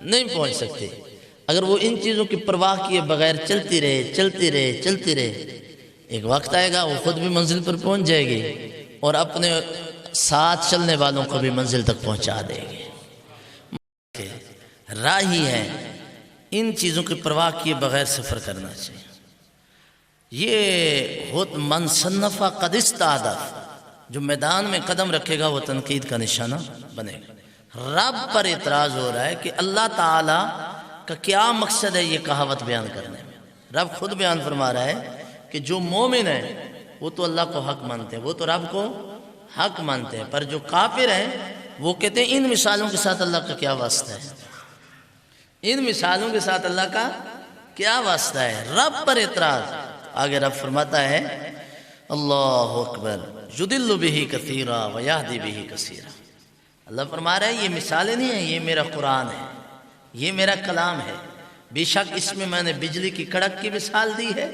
نہیں پہنچ سکتے۔ اگر وہ ان چیزوں کی پرواہ کیے بغیر چلتی رہے، ایک وقت آئے گا وہ خود بھی منزل پر پہنچ جائے گی اور اپنے ساتھ چلنے والوں کو بھی منزل تک پہنچا دے گی۔ راہ ہی ہے ان چیزوں کی پرواہ کیے بغیر سفر کرنا چاہیے۔ یہ خود من صنف قد استہدف، جو میدان میں قدم رکھے گا وہ تنقید کا نشانہ بنے گا۔ رب پر اعتراض ہو رہا ہے کہ اللہ تعالیٰ کا کیا مقصد ہے یہ کہاوت بیان کرنے میں۔ رب خود بیان فرما رہا ہے کہ جو مومن ہیں وہ تو اللہ کو حق مانتے ہیں، وہ تو رب کو حق مانتے ہیں، پر جو کافر ہیں وہ کہتے ہیں ان مثالوں کے ساتھ اللہ کا کیا واسطہ ہے، ان مثالوں کے ساتھ اللہ کا کیا واسطہ ہے۔ رب پر اعتراض۔ آگے رب فرماتا ہے اللہ اکبر یضل بہ کثیرا ویہدی بہ کثیرا۔ اللہ فرما رہا ہے یہ مثالیں نہیں ہیں، یہ میرا قرآن ہے، یہ میرا کلام ہے۔ بے شک اس میں نے بجلی کی کڑک کی مثال دی ہے،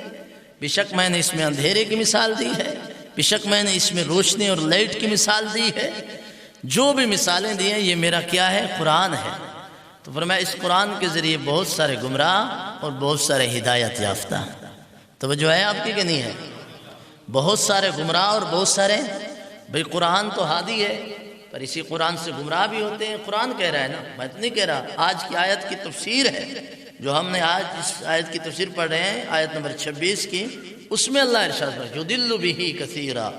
بے شک میں نے اس میں اندھیرے کی مثال دی ہے، بے شک میں نے اس میں روشنی اور لائٹ کی مثال دی ہے۔ جو بھی مثالیں دی ہیں یہ میرا کیا ہے؟ قرآن ہے۔ تو فرمایا اس قرآن کے ذریعے بہت سارے گمراہ اور بہت سارے ہدایت یافتہ۔ توجہ ہے آپ کی کہ نہیں ہے؟ بہت سارے گمراہ اور بہت سارے، بھئی قرآن تو ہادی ہے پر اسی قرآن سے گمراہ بھی ہوتے ہیں۔ قرآن کہہ رہا ہے نا، میں نہیں کہہ رہا۔ آج کی آیت کی تفسیر ہے جو ہم نے آج اس آیت کی تفسیر پڑھ رہے ہیں، آیت نمبر 26 کی، اس میں اللہ ارشاد فرماتا ہے یضل بہ کثیرا،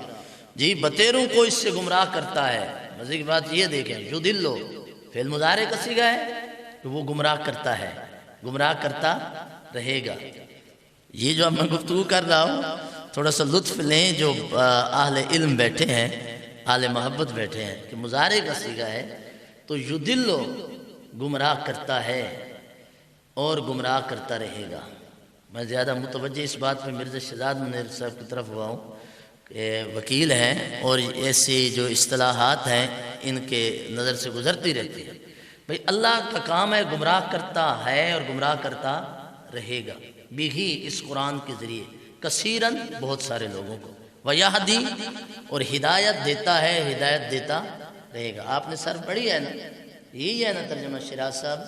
جی بتیروں کو اس سے گمراہ کرتا ہے۔ مزے کی بات یہ دیکھیں، یضل فعل مضارع کا صیغہ ہے کہ وہ گمراہ کرتا ہے، گمراہ کرتا رہے گا۔ یہ جو اب میں گفتگو کر رہا ہوں تھوڑا سا لطف لیں، جو اہل علم بیٹھے ہیں، اہل محبت بیٹھے ہیں، کہ مضارع کا صیغہ ہے تو یضل گمراہ کرتا ہے اور گمراہ کرتا رہے گا۔ میں زیادہ متوجہ اس بات پہ مرزا شہزاد منیر صاحب کی طرف ہوا ہوں کہ وکیل ہیں اور ایسی جو اصطلاحات ہیں ان کے نظر سے گزرتی رہتی ہے۔ بھئی اللہ کا کام ہے گمراہ کرتا ہے اور گمراہ کرتا رہے گا، بھی اس قرآن کے ذریعے کثیراً بہت سارے لوگوں کو، ویہدی اور ہدایت دیتا ہے، ہدایت دیتا رہے گا۔ آپ نے سر پڑھی ہے نا، یہی ہے نا ترجمہ شیراز صاحب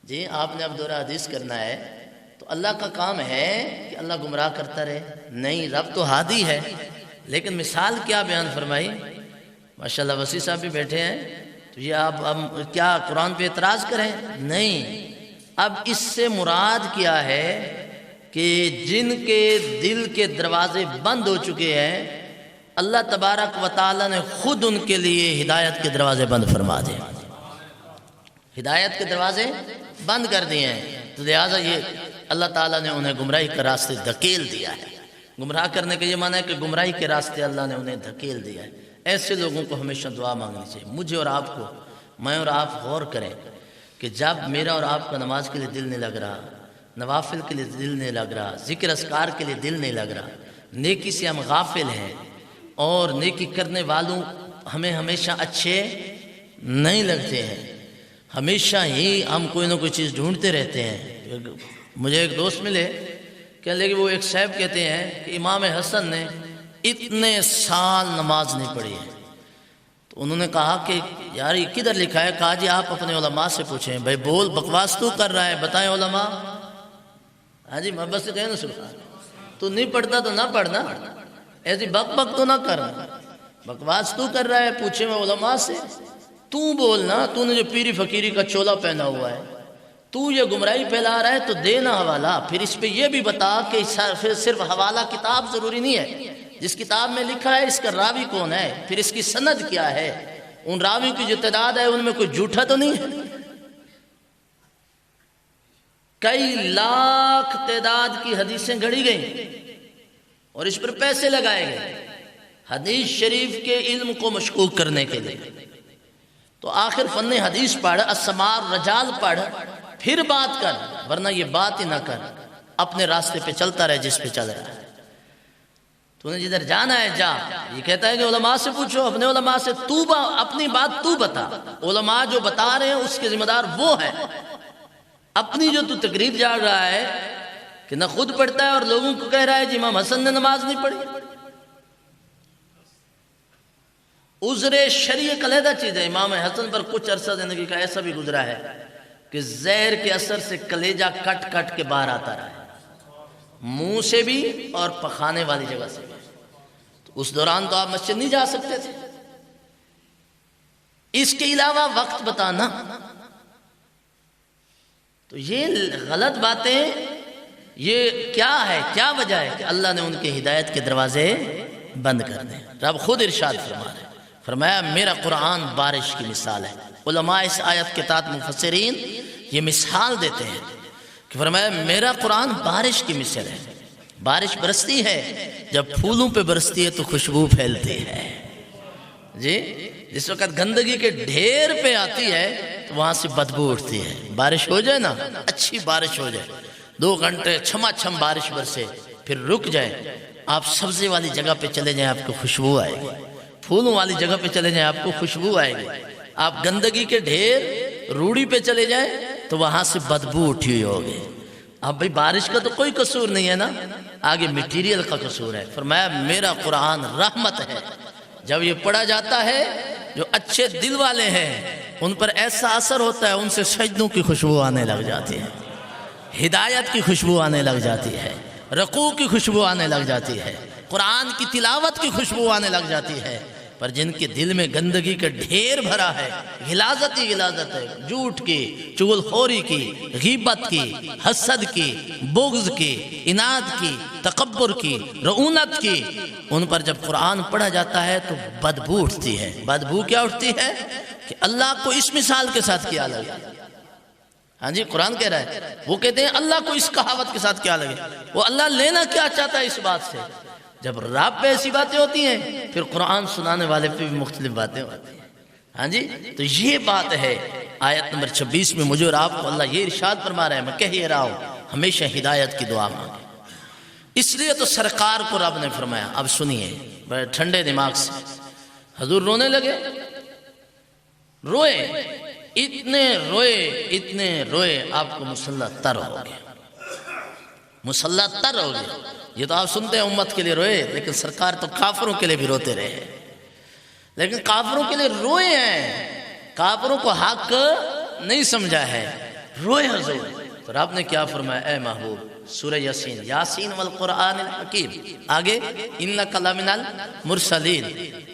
جی؟ آپ نے اب دورہ حدیث کرنا ہے تو اللہ کا کام ہے کہ اللہ گمراہ کرتا رہے؟ نہیں، رب تو ہادی ہے، لیکن مثال کیا بیان فرمائی؟ ماشاءاللہ وسیع صاحب بھی بیٹھے ہیں، تو یہ آپ کیا قرآن پہ اعتراض کریں؟ نہیں، اب اس سے مراد کیا ہے کہ جن کے دل کے دروازے بند ہو چکے ہیں اللہ تبارک و تعالی نے خود ان کے لیے ہدایت کے دروازے بند فرما دے، ہدایت کے دروازے بند کر دیے ہیں۔ تو لہٰذا یہ اللہ تعالیٰ نے انہیں گمراہی کا راستے دھکیل دیا ہے۔ گمراہ کرنے کا یہ معنی ہے کہ گمراہی کے راستے اللہ نے انہیں دھکیل دیا ہے۔ ایسے لوگوں کو ہمیشہ دعا مانگنی چاہیے۔ مجھے اور آپ کو، میں اور آپ غور کریں کہ جب میرا اور آپ کا نماز کے لیے دل نہیں لگ رہا، نوافل کے لیے دل نہیں لگ رہا، ذکر اذکار کے لیے دل نہیں لگ رہا، نیکی سے ہم غافل ہیں اور نیکی کرنے والوں ہمیں ہمیشہ اچھے نہیں لگتے ہیں، ہمیشہ ہی ہم کوئی نہ کوئی چیز ڈھونڈتے رہتے ہیں۔ مجھے ایک دوست ملے، کہنے لگے وہ ایک صاحب کہتے ہیں کہ امام حسن نے اتنے سال نماز نہیں پڑھی ہے۔ تو انہوں نے کہا کہ یار یہ کدھر لکھا ہے؟ کہا جی آپ اپنے علماء سے پوچھیں۔ بھائی بول، بکواس تو کر رہا ہے، بتائیں علماء۔ ہاں جی محبت سے کہیں نا سبحان، تو نہیں پڑھتا تو نہ پڑھنا، ایسی بک بک تو نہ کرنا، بکواس تو کر رہا ہے، پوچھے میں علماء سے۔ تو بولنا، تو نے جو پیری فقیری کا چولا پہنا ہوا ہے، تو یہ گمراہی پھیلا رہا ہے تو دینا حوالہ۔ پھر اس پہ یہ بھی بتا کہ صرف حوالہ کتاب ضروری نہیں ہے، جس کتاب میں لکھا ہے اس کا راوی کون ہے، پھر اس کی سند کیا ہے، ان راوی کی جو تعداد ہے ان میں کوئی جھوٹا تو نہیں ہے۔ کئی لاکھ تعداد کی حدیثیں گھڑی گئیں اور اس پر پیسے لگائے گئے حدیث شریف کے علم کو مشکوک کرنے کے لیے۔ تو آخر فن حدیث پڑھ، السماع رجال پڑھ، پھر بات کر، ورنہ یہ بات ہی نہ کر، اپنے راستے پہ چلتا رہے جس پہ چل رہا ہے۔ تو نے جدھر جانا ہے جا، یہ کہتا ہے کہ علماء سے پوچھو، اپنے علماء سے، اپنی بات تو بتا، علماء جو بتا رہے ہیں اس کے ذمہ دار وہ ہے۔ اپنی جو تو تقریر جاڑ رہا ہے کہ نہ خود پڑھتا ہے اور لوگوں کو کہہ رہا ہے جی امام حسن نے نماز نہیں پڑھی۔ عذر شرعی ایک علیحدہ چیز ہے۔ امام حسن پر کچھ عرصہ زندگی کا ایسا بھی گزرا ہے کہ زہر کے اثر سے کلیجہ کٹ کٹ کے باہر آتا رہا ہے، منہ سے بھی اور پخانے والی جگہ سے بھی۔ تو اس دوران تو آپ مسجد نہیں جا سکتے تھے۔ اس کے علاوہ وقت بتانا، تو یہ غلط باتیں، یہ کیا ہے، کیا وجہ ہے کہ اللہ نے ان کے ہدایت کے دروازے بند کر دیں؟ رب خود ارشاد فرما رہے ہیں، فرمایا میرا قرآن بارش کی مثال ہے۔ علماء اس آیت کے تحت مفسرین یہ مثال دیتے ہیں کہ فرمایا میرا قرآن بارش کی مثال ہے۔ بارش برستی ہے، جب پھولوں پہ برستی ہے تو خوشبو پھیلتی ہے جی، جس وقت گندگی کے ڈھیر پہ آتی ہے تو وہاں سے بدبو اٹھتی ہے۔ بارش ہو جائے نا، اچھی بارش ہو جائے، 2 گھنٹے چھما چھم بارش برسے، پھر رک جائے، آپ سبزی والی جگہ پہ چلے جائیں آپ کو خوشبو آئے گی، پھولوں والی جگہ پہ چلے جائیں آپ کو خوشبو آئے گی، آپ گندگی کے ڈھیر روڑی پہ چلے جائیں تو وہاں سے بدبو اٹھی ہوئی ہوگی۔ اب بھئی بارش کا تو کوئی قصور نہیں ہے نا، آگے میٹیریل کا قصور ہے۔ فرمایا میرا قرآن رحمت ہے، جب یہ پڑھا جاتا ہے جو اچھے دل والے ہیں ان پر ایسا اثر ہوتا ہے، ان سے سجدوں کی خوشبو آنے لگ جاتی ہے، ہدایت کی خوشبو آنے لگ جاتی ہے، رکوع کی خوشبو آنے لگ جاتی ہے، قرآن کی تلاوت کی خوشبو آنے لگ جاتی ہے۔ پر جن کے دل میں گندگی کا ڈھیر بھرا ہے، غلاظت ہی غلاظت ہے، جھوٹ کی، چغل خوری کی، غیبت کی، حسد کی، بغض کی، اناد کی، تکبر کی، رعونت کی، ان پر جب قرآن پڑھا جاتا ہے تو بدبو اٹھتی ہے۔ بدبو کیا اٹھتی ہے کہ اللہ کو اس مثال کے ساتھ کیا لگے۔ ہاں جی، قرآن کہہ رہا ہے، وہ کہتے ہیں اللہ کو اس کہاوت کے ساتھ کیا لگے، وہ اللہ لینا کیا چاہتا ہے اس بات سے۔ جب رب پہ ایسی باتیں ہوتی ہیں پھر قرآن سنانے والے پہ بھی مختلف باتیں ہوتی ہیں۔ ہاں جی، تو یہ بات ہے آیت نمبر 26 میں مجھے اور آپ کو اللہ یہ ارشاد فرما رہا ہے، میں کہہ یہ رہا ہوں ہمیشہ ہدایت کی دعا مانگے۔ اس لیے تو سرکار کو رب نے فرمایا، اب سنیے بڑے ٹھنڈے دماغ سے، حضور رونے لگے، روئے، اتنے روئے آپ کو مسلح تر ہو گیا، مسلح تر ہو گیا۔ یہ تو آپ سنتے ہیں امت کے لیے روئے، لیکن سرکار تو کافروں کے لیے بھی روتے رہے، لیکن کافروں کے لیے روئے ہیں، کافروں کو حق نہیں سمجھا ہے، روئے حضور۔ تو رب نے کیا فرمایا، اے محبوب سورہ یاسین، یاسین والقرآن الحکیم، آگے انک لمن المرسلین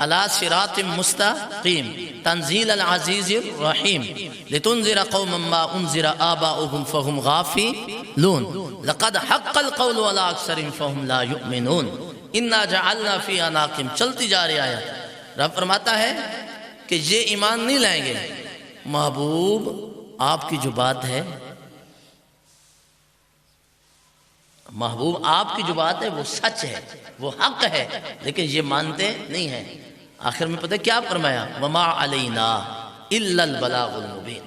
علی صراط مستقیم تنزیل العزیز الرحیم لتنذر قوما ما انذر آباؤهم فهم غافلون لقد حق القول على اکثرهم فهم لا یؤمنون انا جعلنا فی اعناقهم، چلتی جا رہی آیت۔ رب فرماتا ہے کہ یہ ایمان نہیں لائیں گے، محبوب آپ کی جو بات ہے، محبوب آپ کی جو بات ہے وہ سچ ہے، وہ حق ہے، لیکن یہ مانتے نہیں ہیں۔ آخر میں پتہ کیا فرمایا، وما علینا الا البلاغ المبین،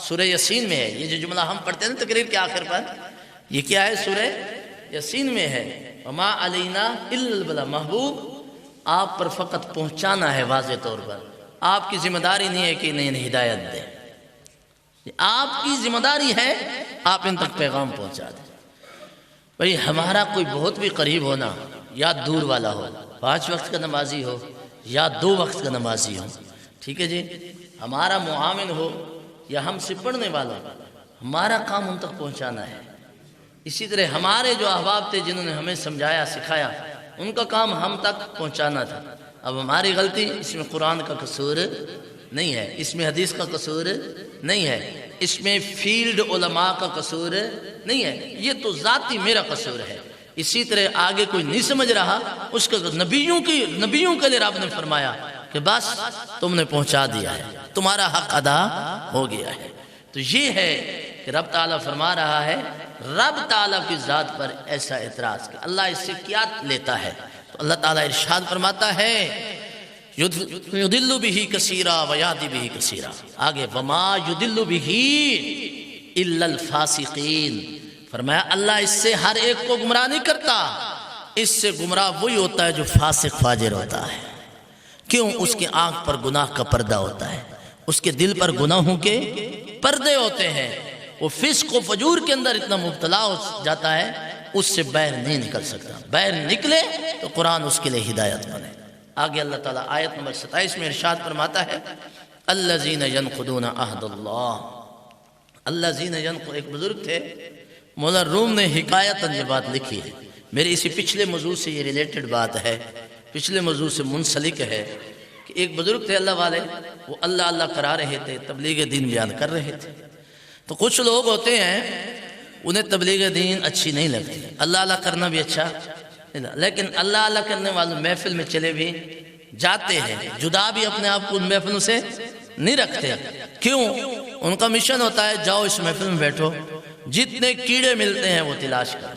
سورہ یاسین میں ہے یہ جو جملہ ہم پڑھتے ہیں تقریر کے آخر پر، یہ کیا ہے، سورہ یاسین میں ہے، وما علینا الا البلاغ، محبوب آپ پر فقط پہنچانا ہے واضح طور پر، آپ کی ذمہ داری نہیں ہے کہ انہیں ہدایت دیں، آپ کی ذمہ داری ہے آپ ان تک پیغام پہنچا دیں۔ بھئی ہمارا کوئی بہت بھی قریب ہونا یا دور والا ہو، 5 وقت کا نمازی ہو یا 2 وقت کا نمازی ہو، ٹھیک ہے جی، ہمارا معاون ہو یا ہم سے پڑھنے والا ہو، ہمارا کام ان تک پہنچانا ہے۔ اسی طرح ہمارے جو احباب تھے جنہوں نے ہمیں سمجھایا سکھایا، ان کا کام ہم تک پہنچانا تھا۔ اب ہماری غلطی اس میں قرآن کا قصور نہیں ہے، اس میں حدیث کا قصور نہیں ہے، اس میں فیلڈ علماء کا قصور نہیں ہے، یہ تو ذاتی میرا قصور ہے۔ اسی طرح آگے کوئی نہیں سمجھ رہا، اس کا نبیوں کے لیے رب نے فرمایا کہ بس تم نے پہنچا دیا ہے، تمہارا حق ادا ہو گیا ہے۔ تو یہ ہے کہ رب تعالیٰ فرما رہا ہے، رب تعالیٰ کی ذات پر ایسا اعتراض کہ اللہ اس سے کیا لیتا ہے، تو اللہ تعالیٰ ارشاد فرماتا ہے یضل بہ کثیرا ویہدی بہ کثیرا، آگے وما یضل بہ الا الفاسقین، فرمایا اللہ اس سے ہر ایک کو گمراہ نہیں کرتا، اس سے گمراہ وہی ہوتا ہے جو فاسق فاجر ہوتا ہے۔ کیوں؟ اس کی آنکھ پر گناہ کا پردہ ہوتا ہے، اس کے دل پر گناہوں کے پردے ہوتے ہیں، وہ فسق و فجور کے اندر اتنا مبتلا ہو جاتا ہے اس سے باہر نہیں نکل سکتا، باہر نکلے تو قرآن اس کے لیے ہدایت بنے۔ آگے اللہ تعالیٰ آیت نمبر 27 میں ارشاد فرماتا ہے الذین ینقضون عہد اللہ، اللہ زین ینقو، ایک بزرگ تھے مولا روم نے حکایتاً یہ بات لکھی ہے، میرے اسی پچھلے موضوع سے یہ ریلیٹڈ بات ہے، پچھلے موضوع سے منسلک ہے کہ ایک بزرگ تھے اللہ والے، وہ اللہ اللہ کرا رہے تھے، تبلیغ دین بیان کر رہے تھے۔ تو کچھ لوگ ہوتے ہیں انہیں تبلیغ دین اچھی نہیں لگتی، اللہ اللہ کرنا بھی اچھا نہیں لگتا، لیکن اللہ اللہ کرنے والوں محفل میں چلے بھی جاتے ہیں، جدا بھی اپنے آپ کو ان محفلوں سے نہیں رکھتے۔ کیوں؟ ان کا مشن ہوتا ہے جاؤ اس محفل میں بیٹھو، جتنے کیڑے ملتے ہیں وہ تلاش کرو،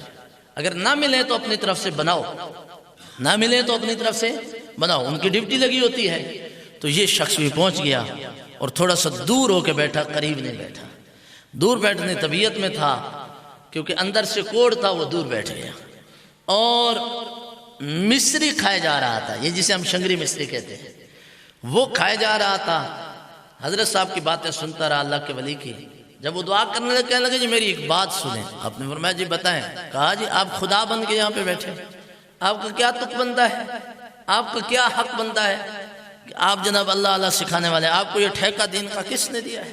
اگر نہ ملے تو اپنی طرف سے بناؤ، نہ ملے تو اپنی طرف سے بناؤ، ان کی ڈیوٹی لگی ہوتی ہے۔ تو یہ شخص بھی پہنچ گیا اور تھوڑا سا دور ہو کے بیٹھا، قریب نہیں بیٹھا، دور بیٹھنے طبیعت میں تھا کیونکہ اندر سے کوڑ تھا، وہ دور بیٹھ گیا اور مصری کھائے جا رہا تھا، یہ جسے ہم شنگری مصری کہتے ہیں، وہ کھائے جا رہا تھا۔ حضرت صاحب کی باتیں سنتا رہا اللہ کے ولی کی، جب وہ دعا کرنے لگے کہنے لگے جی میری ایک بات سنیں۔ آپ نے فرمایا جی بتائیں۔ کہا جی آپ خدا بن کے یہاں پہ بیٹھے، آپ کا کیا تک بنتا ہے، آپ کا کیا حق بنتا ہے کہ آپ جناب اللہ اللہ سکھانے والے، آپ کو یہ ٹھیکہ دین کا کس نے دیا ہے؟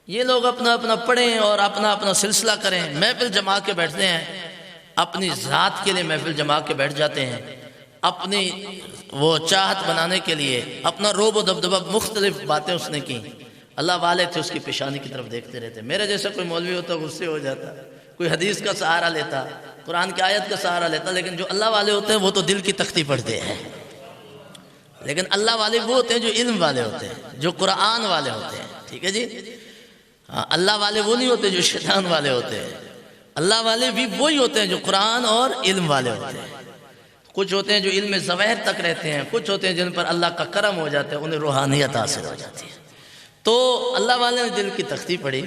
یہ لوگ اپنا اپنا پڑھیں اور اپنا اپنا سلسلہ کریں، محفل جما کے بیٹھتے ہیں، اپنی ذات کے لیے محفل جما کے بیٹھ جاتے ہیں، اپنی وہ چاہت بنانے کے لیے، اپنا روب و دبدبہ، مختلف باتیں اس نے کی۔ اللہ والے تھے اس کی پیشانی کی طرف دیکھتے رہتے۔ میرے جیسا کوئی مولوی ہوتا غصے ہو جاتا، کوئی حدیث کا سہارا لیتا، قرآن کی آیت کا سہارا لیتا، لیکن جو اللہ والے ہوتے ہیں وہ تو دل کی تختی پڑھتے ہیں، لیکن اللہ والے وہ ہوتے ہیں جو علم والے ہوتے ہیں، جو قرآن والے ہوتے ہیں، ٹھیک ہے جی۔ اللہ والے وہ نہیں ہوتے جو شیطان والے ہوتے ہیں، اللہ والے بھی وہی ہوتے ہیں جو قرآن اور علم والے ہوتے ہیں۔ کچھ ہوتے ہیں جو علم ظواہر تک رہتے ہیں، کچھ ہوتے ہیں جن پر اللہ کا کرم ہو جاتا ہے، انہیں روحانیت حاصل ہو جاتی ہے۔ تو اللہ والے نے دل کی تختی پڑھی،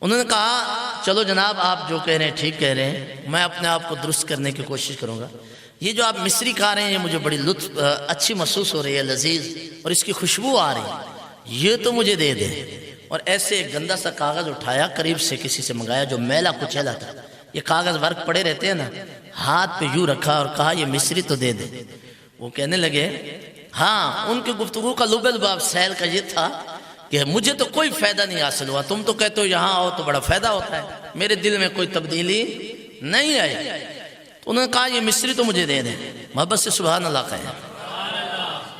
انہوں نے کہا چلو جناب آپ جو کہہ رہے ہیں ٹھیک کہہ رہے ہیں، میں اپنے آپ کو درست کرنے کی کوشش کروں گا۔ یہ جو آپ مصری کھا رہے ہیں یہ مجھے بڑی لطف اچھی محسوس ہو رہی ہے، لذیذ، اور اس کی خوشبو آ رہی ہے، یہ تو مجھے دے دیں۔ اور ایسے ایک گندا سا کاغذ اٹھایا، قریب سے کسی سے منگایا جو میلا کچیلا تھا، یہ کاغذ ورق پڑے رہتے ہیں نا، ہاتھ پہ یوں رکھا اور کہا یہ مصری تو دے دے۔ وہ کہنے لگے ہاں، ان کی گفتگو کا لب الباب سیل کا یہ تھا کہ مجھے تو کوئی فائدہ نہیں حاصل ہوا، تم تو کہتے ہو یہاں آؤ تو بڑا فائدہ ہوتا ہے، میرے دل میں کوئی تبدیلی نہیں آئی۔ تو انہوں نے کہا یہ مصری تو مجھے دے دیں، محبت سے سبحان اللہ کہیں۔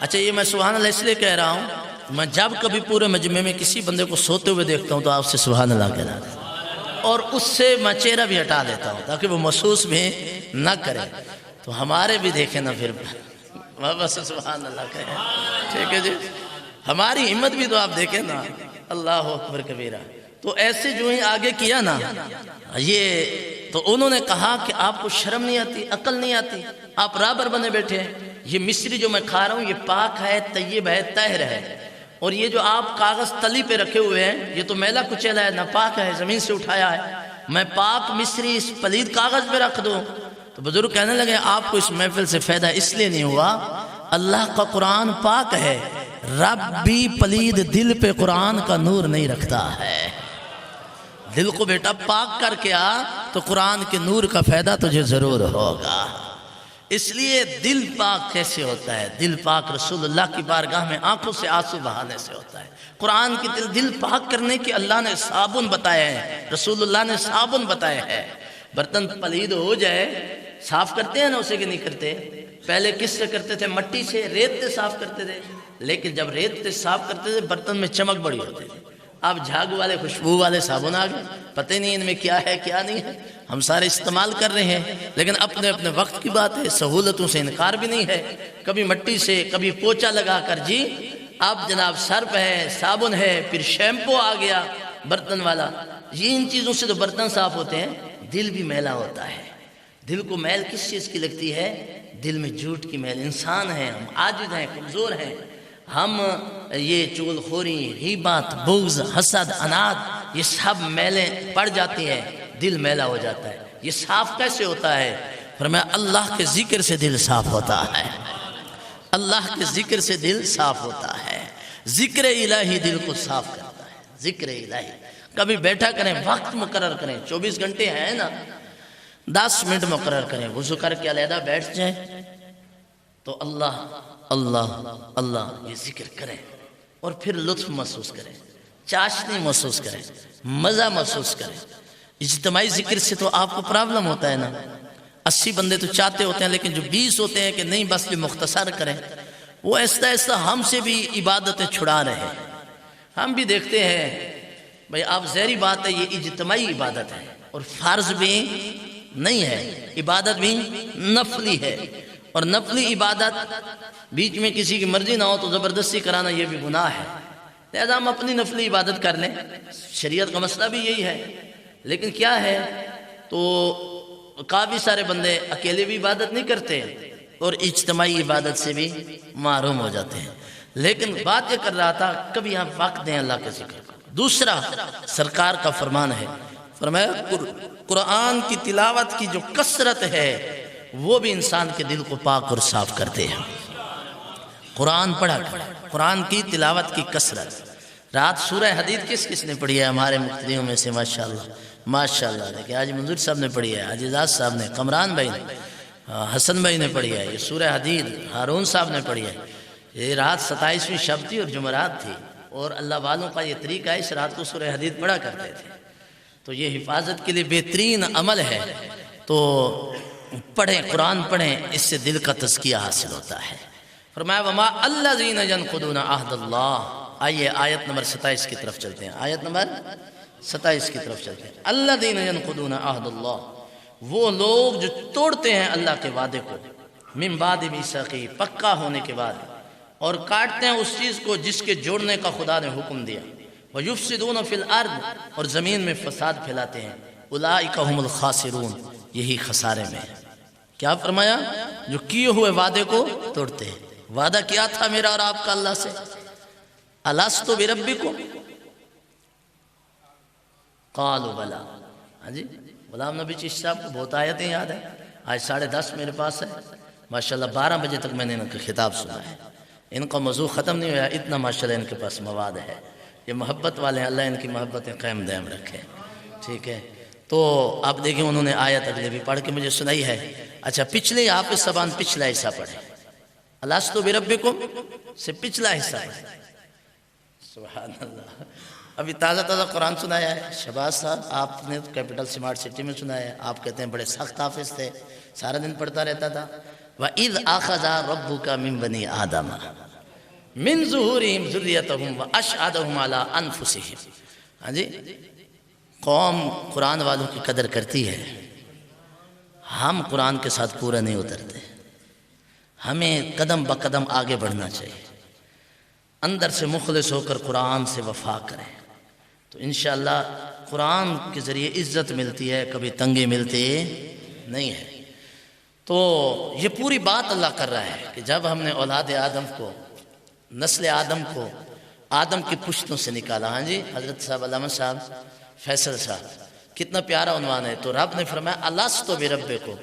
اچھا یہ میں سبحان اللہ اس لیے کہہ رہا ہوں، میں جب کبھی پورے مجمع میں کسی بندے کو سوتے ہوئے دیکھتا ہوں تو آپ سے سبحان اللہ کہنا ہے، اور اس سے میں چہرہ بھی ہٹا دیتا ہوں تاکہ وہ محسوس بھی نہ کرے، تو ہمارے بھی دیکھیں نا پھر محبت سے سبحان اللہ کہیں، ٹھیک ہے جی۔ ہماری ہمت بھی تو آپ دیکھیں نا، اللہ اکبر کبیرہ۔ تو ایسے جو ہی آگے کیا نا، یہ تو انہوں نے کہا کہ آپ کو شرم نہیں آتی، عقل نہیں آتی، آپ رابر بنے بیٹھے ہیں، یہ مصری جو میں کھا رہا ہوں یہ پاک ہے، طیب ہے، طاہر ہے، اور یہ جو آپ کاغذ تلی پہ رکھے ہوئے ہیں یہ تو میلا کچیلا ہے، ناپاک ہے، زمین سے اٹھایا ہے، میں پاک مصری اس پلید کاغذ پہ رکھ دوں؟ تو بزرگ کہنے لگے آپ کو اس محفل سے فائدہ اس لیے نہیں ہوا، اللہ کا قرآن پاک ہے، رب بھی پلید دل پہ قرآن کا نور نہیں رکھتا ہے۔ دل کو بیٹا پاک کر کے آ تو قرآن کے نور کا فائدہ تجھے ضرور ہوگا۔ اس لیے دل پاک کیسے ہوتا ہے؟ دل پاک رسول اللہ کی بارگاہ میں آنکھوں سے آنسو بہانے سے ہوتا ہے۔ قرآن کی دل پاک کرنے کی اللہ نے صابن بتایا ہے، رسول اللہ نے صابن بتایا ہے۔ برتن پلید ہو جائے صاف کرتے ہیں نا اسے کہ نہیں کرتے؟ پہلے کس سے کرتے تھے؟ مٹی سے، ریت سے صاف کرتے تھے، لیکن جب ریت سے صاف کرتے تھے برتن میں چمک بڑی ہوتی تھی۔ اب جھاگ والے خوشبو والے صابن آ گئے، پتہ نہیں ان میں کیا ہے کیا نہیں ہے، ہم سارے استعمال کر رہے ہیں، لیکن اپنے اپنے وقت کی بات ہے، سہولتوں سے انکار بھی نہیں ہے۔ کبھی مٹی سے، کبھی پوچا لگا کر جی اب جناب سرف ہے، صابن ہے، پھر شیمپو آ گیا برتن والا۔ یہ ان چیزوں سے تو برتن صاف ہوتے ہیں، دل بھی میلا ہوتا ہے۔ دل کو میل کس چیز کی لگتی ہے؟ دل میں جھوٹ کی میل۔ انسان ہیں ہم، عاجز ہیں، کمزور ہیں، ہم یہ چغل خوری، غیبت، بغض، حسد، اناد، یہ سب میلیں پڑ جاتی ہیں، دل میلا ہو جاتا ہے۔ یہ صاف کیسے ہوتا ہے؟ فرمایا اللہ کے ذکر سے دل صاف ہوتا ہے، اللہ کے ذکر سے دل صاف ہوتا ہے۔ ذکر الہی دل کو صاف کرتا ہے، ذکر الہی۔ کبھی بیٹھا کریں، وقت مقرر کریں، 24 گھنٹے ہیں نا، 10 منٹ مقرر کریں، وضو کر کے علیحدہ بیٹھ جائیں تو اللہ اللہ اللہ یہ ذکر کریں اور پھر لطف محسوس کریں۔ چاشنی محسوس کریں، مزہ محسوس کریں۔ اجتماعی ذکر سے تو آپ کو پرابلم ہوتا ہے نا، 80 بندے تو چاہتے ہوتے ہیں، لیکن جو 20 ہوتے ہیں کہ نہیں بس یہ مختصر کریں، وہ ایسا ایسا ہم سے بھی عبادتیں چھڑا رہے ہیں۔ ہم بھی دیکھتے ہیں بھئی آپ ظاہری بات ہے یہ اجتماعی عبادت ہے اور فرض بھی نہیں ہے، عبادت بھی نفلی ہے، اور نفلی عبادت بیچ میں کسی کی مرضی نہ ہو تو زبردستی کرانا یہ بھی گناہ ہے۔ لہذا ہم اپنی نفلی عبادت کر لیں، شریعت کا مسئلہ بھی یہی ہے۔ لیکن کیا ہے تو کافی سارے بندے اکیلے بھی عبادت نہیں کرتے اور اجتماعی عبادت سے بھی محروم ہو جاتے ہیں۔ لیکن بات یہ کر رہا تھا کبھی ہم وقت دیں اللہ کے ذکر کو۔ دوسرا سرکار کا فرمان ہے، فرمایا قرآن کی تلاوت کی جو کثرت ہے وہ بھی انسان کے دل کو پاک اور صاف کرتے ہیں۔ قرآن پڑھا کریں، قرآن کی تلاوت کی کثرت۔ رات سورہ حدید کس کس نے پڑھی ہے ہمارے مقتدیوں میں سے؟ ماشاءاللہ ماشاءاللہ۔ دیکھیں آج منظور صاحب نے پڑھی ہے، آج اعزاز صاحب نے، کمران بھائی نے، حسن بھائی نے پڑھی ہے، یہ سورہ حدید ہارون صاحب نے پڑھی ہے۔ یہ رات 27ویں شب تھی اور جمعرات تھی، اور اللہ والوں کا یہ طریقہ ہے اس رات کو سورہ حدید پڑھا کرتے تھے۔ تو یہ حفاظت کے لیے بہترین عمل ہے، تو پڑھیں، قرآن پڑھیں، اس سے دل کا تزکیہ حاصل ہوتا ہے۔ فرمایا وما الذین ینقضون عہد اللہ۔ آئیے آیت نمبر 27 کی طرف چلتے ہیں، آیت نمبر 27 کی طرف چلتے ہیں۔ الذین ینقضون عہد اللہ، وہ لوگ جو توڑتے ہیں اللہ کے وعدے کو، من بعد میثاقہ، پکا ہونے کے بعد، اور کاٹتے ہیں اس چیز کو جس کے جوڑنے کا خدا نے حکم دیا۔ وَيُفْسِدُونَ فِي الْأَرْضِ، اور زمین میں فساد پھیلاتے ہیں۔ اولئک هم الخاسرون، یہی خسارے میں ہے۔ کیا فرمایا؟ جو کیے ہوئے وعدے کو توڑتے ہیں۔ وعدہ کیا تھا میرا اور آپ کا اللہ سے؟ الست بربکم قالوا بلا۔ ہاں جی، غلام نبی چشتی صاحب کو بہت آیتیں یاد ہیں، آج 10:30 میرے پاس ہے، ماشاءاللہ 12 بجے تک میں نے ان کا خطاب سنا ہے۔ ان کا موضوع ختم نہیں ہوا، اتنا ماشاءاللہ ان کے پاس مواد ہے۔ یہ محبت والے ہیں، اللہ ان کی محبتیں قائم دائم رکھے، ٹھیک ہے۔ تو آپ دیکھیں انہوں نے آیت اگلے بھی پڑھ کے مجھے سنائی ہے۔ اچھا پچھلے آپ اس زبان پچھلا حصہ پڑھیں، الست بربکم سے پچھلا حصہ پڑھیں۔ سبحان اللہ، ابھی تازہ تازہ قرآن سنایا ہے شہباز صاحب، آپ نے کیپٹل سمارٹ سٹی میں سنایا ہے۔ آپ کہتے ہیں بڑے سخت حافظ تھے، سارا دن پڑھتا رہتا تھا۔ وَإِذْ أَخَذَ رَبُّكَ مِن بَنِي آدَمَ مِن ظُهُورِهِمْ ذُرِّيَّتَهُمْ وَأَشْهَدَهُمْ عَلَىٰ أَنفُسِهِمْ۔ ہاں جی، قوم قرآن والوں کی قدر کرتی ہے، ہم قرآن کے ساتھ پورا نہیں اترتے۔ ہمیں قدم بقدم آگے بڑھنا چاہیے، اندر سے مخلص ہو کر قرآن سے وفا کریں، تو انشاءاللہ قرآن کے ذریعے عزت ملتی ہے، کبھی تنگی ملتی نہیں ہے۔ تو یہ پوری بات اللہ کر رہا ہے کہ جب ہم نے اولاد آدم کو، نسل آدم کو آدم کی پشتوں سے نکالا۔ ہاں جی، حضرت صاحب علامہ صاحب فیصل صاحب، کتنا پیارا عنوان ہے۔ تو رب نے فرمایا الست بربکم،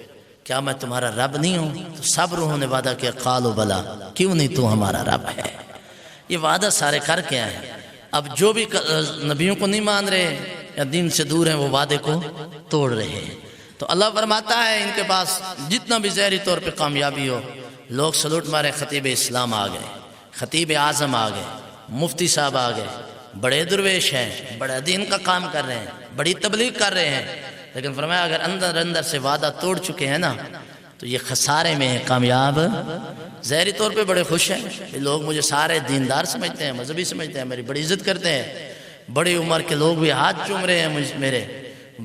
کیا میں تمہارا رب نہیں ہوں؟ تو سب روحوں نے وعدہ کیا قالوا بلا، کیوں نہیں تو ہمارا رب ہے۔ یہ وعدہ سارے کر کے آئے ہیں۔ اب جو بھی نبیوں کو نہیں مان رہے یا دین سے دور ہیں، وہ وعدے کو توڑ رہے ہیں۔ تو اللہ فرماتا ہے ان کے پاس جتنا بھی ظاہری طور پہ کامیابی ہو، لوگ سلوٹ مارے، خطیب اسلام آ گئے، خطیب اعظم آ گئے، مفتی صاحب آ گئے، بڑے درویش ہیں، بڑے دین کا کام کر رہے ہیں، بڑی تبلیغ کر رہے ہیں، لیکن فرمایا اگر اندر سے وعدہ توڑ چکے ہیں نا تو یہ خسارے میں ہیں، کامیاب۔ ظاہری طور پہ بڑے خوش ہیں، لوگ مجھے سارے دیندار سمجھتے ہیں، مذہبی سمجھتے ہیں، میری بڑی عزت کرتے ہیں، بڑی عمر کے لوگ بھی ہاتھ چوم رہے ہیں میرے،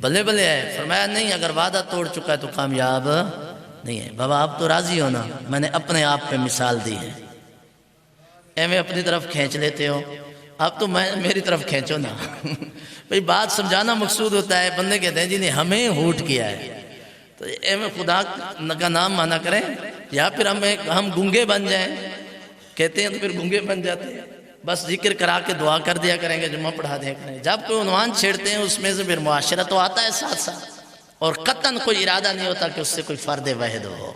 بلے بلے ہے۔ فرمایا نہیں، اگر وعدہ توڑ چکا ہے تو کامیاب نہیں ہے۔ بابا آپ تو راضی ہو نا، میں نے اپنے آپ پہ مثال دی ہے، ایویں اپنی طرف کھینچ لیتے ہو، اب تو میری طرف کھینچو نا۔ بھئی بات سمجھانا مقصود ہوتا ہے، بندے کہتے ہیں جی نہیں ہمیں ہوٹ کیا ہے، تو ایویں خدا کا نام مانا کریں، یا پھر ہم گنگے بن جائیں، کہتے ہیں تو پھر گنگے بن جاتے ہیں، بس ذکر کرا کے دعا کر دیا کریں گے، جمعہ پڑھا دیا کریں گے۔ جب کوئی عنوان چھیڑتے ہیں اس میں سے پھر معاشرہ تو آتا ہے ساتھ ساتھ، اور قطعاً کوئی ارادہ نہیں ہوتا کہ اس سے کوئی فرد واحد ہو،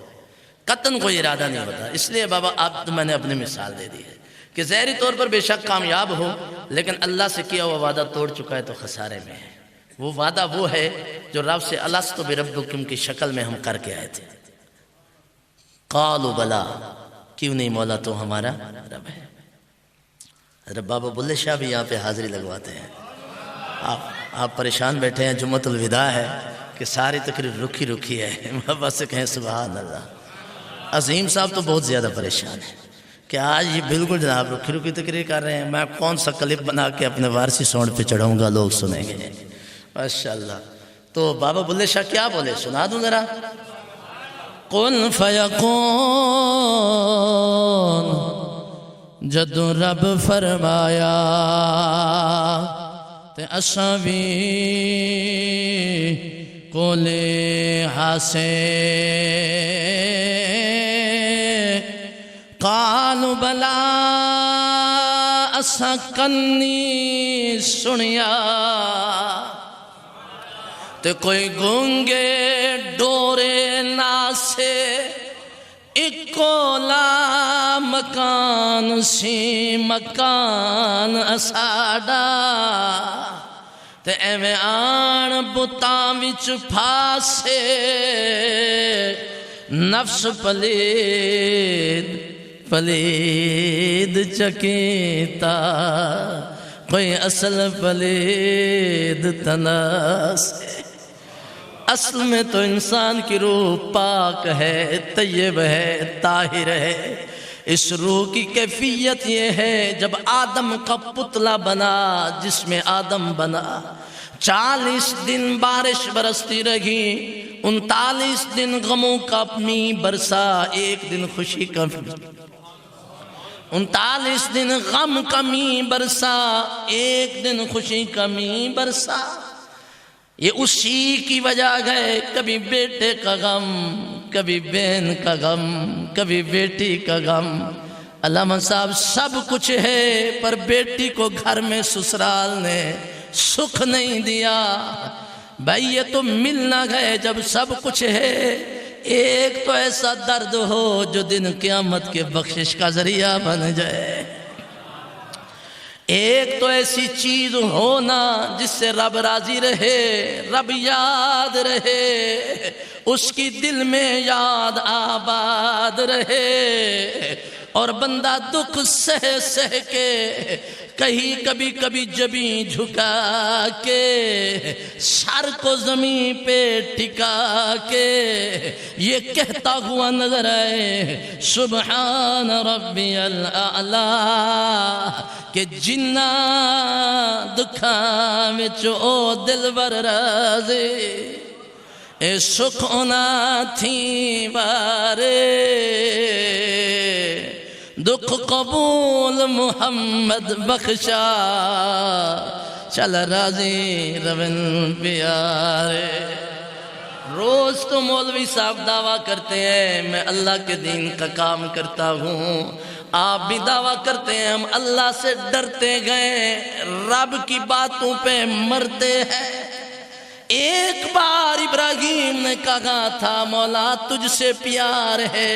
قطعاً کوئی ارادہ نہیں ہوتا۔ اس لیے بابا آپ تو میں نے اپنی مثال دے دی ہے کہ ظاہری طور پر بے شک کامیاب ہو، لیکن اللہ سے کیا ہوا وعدہ توڑ چکا ہے تو خسارے میں ہے۔ وہ وعدہ وہ ہے جو رب سے الست بربکم کی شکل میں ہم کر کے آئے تھے۔ قالوا بلا، کیوں نہیں مولا تو ہمارا رب ہے۔ حضرت بابا بلے شاہ بھی یہاں پہ حاضری لگواتے ہیں. آپ پریشان بیٹھے ہیں، جمعۃ الوداع ہے کہ ساری تقریر رکھی رکھی ہے. بس سے کہیں سبحان اللہ. عظیم صاحب تو بہت زیادہ پریشان ہیں کہ آج یہ بالکل جناب رکھی رکھی تقریر کر رہے ہیں. میں کون سا کلپ بنا کے اپنے وارسی ساؤنڈ پہ چڑھاؤں گا، لوگ سنیں گے ماشاءاللہ. تو بابا بلے شاہ کیا بولے، سنا دوں ذرا. قل فیکون جدو رب فرمایا تے اساں بھی کولے ہاسے. قالوا بلا اساں کنی سنیا تے کوئی گونگے ڈورے ناسے. اکولا مکان سی مکان اساڈا تے ایویں آن بتاں وچ پھاسے. نفس پلید چکیتا کوئی اصل پلید تناسے. اصل میں تو انسان کی روح پاک ہے، طیب ہے، طاہر ہے. اس روح کی کیفیت یہ ہے، جب آدم کا پتلا بنا، جس میں آدم بنا، 40 دن بارش برستی رہی، 39 دن غموں کا می برسا، 1 دن خوشی کا 39 دن غم کا می برسا، 1 دن خوشی کا می برسا. یہ اسی کی وجہ ہے، کبھی بیٹے کا غم، کبھی بہن کا غم، کبھی بیٹی کا غم. علامہ صاحب سب کچھ ہے، پر بیٹی کو گھر میں سسرال نے سکھ نہیں دیا. بھائی یہ تو ملنا گئے جب سب کچھ ہے. ایک تو ایسا درد ہو جو دن قیامت کے بخشش کا ذریعہ بن جائے. ایک تو ایسی چیز ہونا جس سے رب راضی رہے، رب یاد رہے، اس کی دل میں یاد آباد رہے. اور بندہ دکھ سہ سہ کے کبھی جبیں جھکا کے، سر کو زمین پہ ٹکا کے یہ کہتا ہوا نظر آئے سبحان ربی الاعلی، کہ جنہ دکھاں وچ او دلبر راضی، اے سکھ ہونا تھی بارے. دکھ قبول محمد بخشا، چل راضی رون پیارے. روز تو مولوی صاحب دعویٰ کرتے ہیں میں اللہ کے دین کا کام کرتا ہوں، آپ بھی دعویٰ کرتے ہیں ہم اللہ سے ڈرتے گئے، رب کی باتوں پہ مرتے ہیں. ایک بار ابراہیم نے کہا تھا مولا تجھ سے پیار ہے،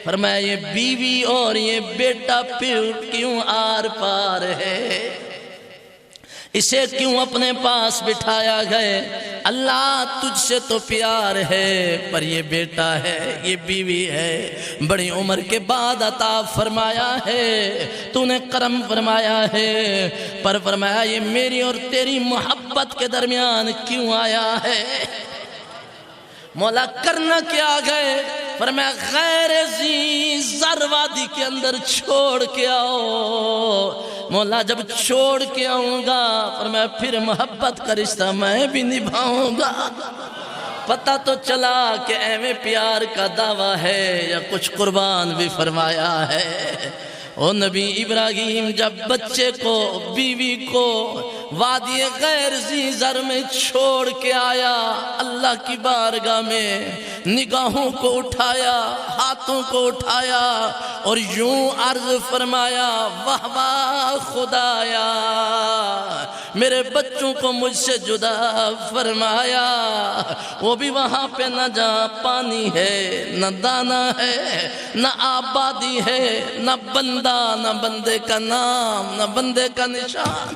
فرمایا یہ بیوی اور یہ بیٹا پھر کیوں آر پار ہے، اسے کیوں اپنے پاس بٹھایا گئے. اللہ تجھ سے تو پیار ہے، پر یہ بیٹا ہے، یہ بیوی ہے، بڑی عمر کے بعد عطا فرمایا ہے، تو نے کرم فرمایا ہے، پر فرمایا یہ میری اور تیری محبت کے درمیان کیوں آیا ہے. مولا کرنا کیا گئے، فرمایا غیر ذی زر وادی کے اندر چھوڑ کے آؤ. مولا جب چھوڑ کے آؤں گا، فرمایا پھر محبت کا رشتہ میں بھی نبھاؤں گا. پتہ تو چلا کہ ایویں پیار کا دعویٰ ہے یا کچھ قربان بھی فرمایا ہے. او نبی ابراہیم جب بچے کو بیوی کو وادی غیر ذی زر میں چھوڑ کے آیا، اللہ کی بارگاہ میں نگاہوں کو اٹھایا، ہاتھوں کو اٹھایا اور یوں عرض فرمایا واہ واہ خدایا، میرے بچوں کو مجھ سے جدا فرمایا. وہ بھی وہاں پہ نہ جہاں پانی ہے، نہ دانا ہے، نہ آبادی ہے، نہ بندہ، نہ بندے کا نام، نہ بندے کا نشان.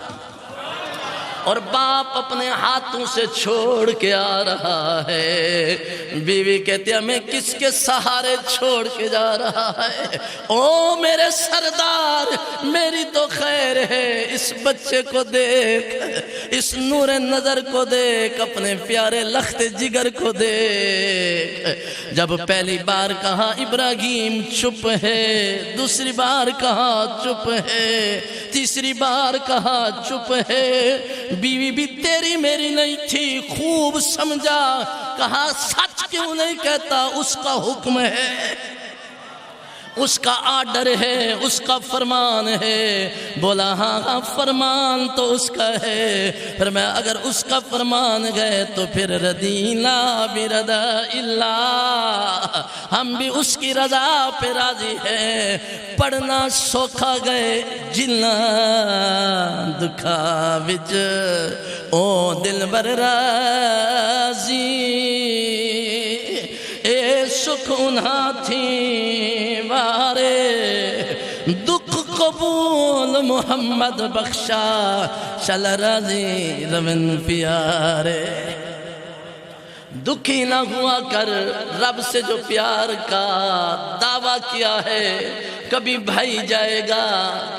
اور باپ اپنے ہاتھوں سے چھوڑ کے آ رہا ہے. بیوی کہتی ہے میں کس کے سہارے چھوڑ کے جا رہا ہے؟ او میرے سردار میری تو خیر ہے، اس بچے کو دیکھ، اس نور نظر کو دیکھ، اپنے پیارے لخت جگر کو دیکھ. جب پہلی بار کہا ابراہیم چپ ہے، دوسری بار کہا چپ ہے، تیسری بار کہا چپ ہے. بیوی بھی تیری میری نہیں تھی، خوب سمجھا. کہا سچ کیوں نہیں کہتا؟ اس کا حکم ہے، اس کا آرڈر ہے، اس کا فرمان ہے. بولا ہاں فرمان تو اس کا ہے. پھر میں اگر اس کا فرمان گئے تو پھر ردینا برضا اللہ، ہم بھی اس کی رضا پہ راضی ہیں. پڑھنا سوکھا گئے جلنا دکھا وچ او دل بر راضی اے سکھونا تھی وارے دکھ قبول محمد بخشا چل راضی رون پیارے. دکھی نہ ہوا کر، رب سے جو پیار کا دعویٰ کیا ہے. کبھی بھائی جائے گا،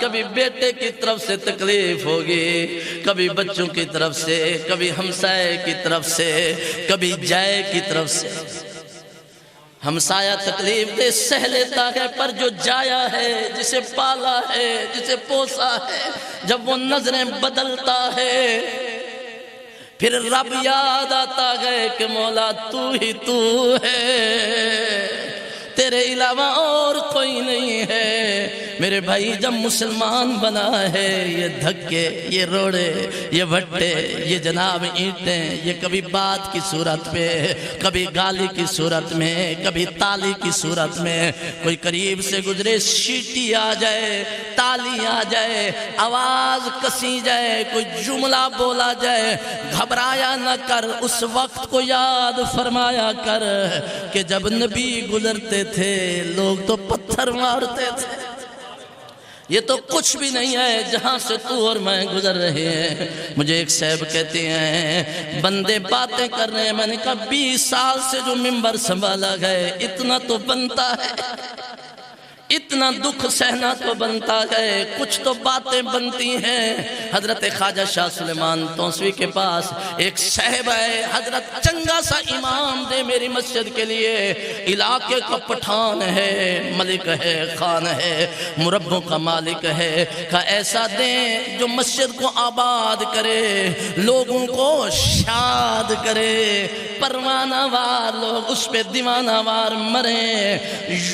کبھی بیٹے کی طرف سے تکلیف ہوگی، کبھی بچوں کی طرف سے، کبھی ہمسائے کی طرف سے، کبھی جائے کی طرف سے. ہمسایہ تکلیف دے سہ لیتا ہے، پر جو جایا ہے، جسے پالا ہے، جسے پوسا ہے، جب وہ نظریں بدلتا ہے پھر رب یاد آتا ہے کہ مولا تو ہی تو ہے، تیرے علاوہ اور کوئی نہیں ہے. میرے بھائی جب مسلمان بنا ہے، یہ دھکے، یہ روڑے، یہ بھٹے، یہ جناب اینٹیں، یہ کبھی بات کی صورت میں، کبھی گالی کی صورت میں، کبھی تالی کی صورت میں. کوئی قریب سے گزرے، سیٹی آ جائے، تالی آ جائے، آواز کسی جائے، کوئی جملہ بولا جائے، گھبرایا نہ کر. اس وقت کو یاد فرمایا کر کہ جب نبی گزرتے تھے لوگ تو پتھر مارتے تھے. یہ تو کچھ بھی نہیں ہے جہاں سے تو اور میں گزر رہے ہیں. مجھے ایک صاحب کہتے ہیں بندے باتیں کر رہے ہیں. میں نے کہا 20 سال سے جو منبر سنبھالا گئے اتنا تو بنتا ہے، اتنا دکھ سہنا تو بنتا ہے، کچھ تو باتیں بنتی ہیں. حضرت خواجہ شاہ سلیمان توسوی کے پاس ایک صاحب ہے، حضرت چنگا سا امام دے میری مسجد کے لیے. علاقے کا پٹھان ہے، ملک ہے، خان ہے، مربوں کا مالک ہے. کہ ایسا دیں جو مسجد کو آباد کرے، لوگوں کو شاد کرے، پروانہ وار لوگ اس پہ دیوانہ وار مریں،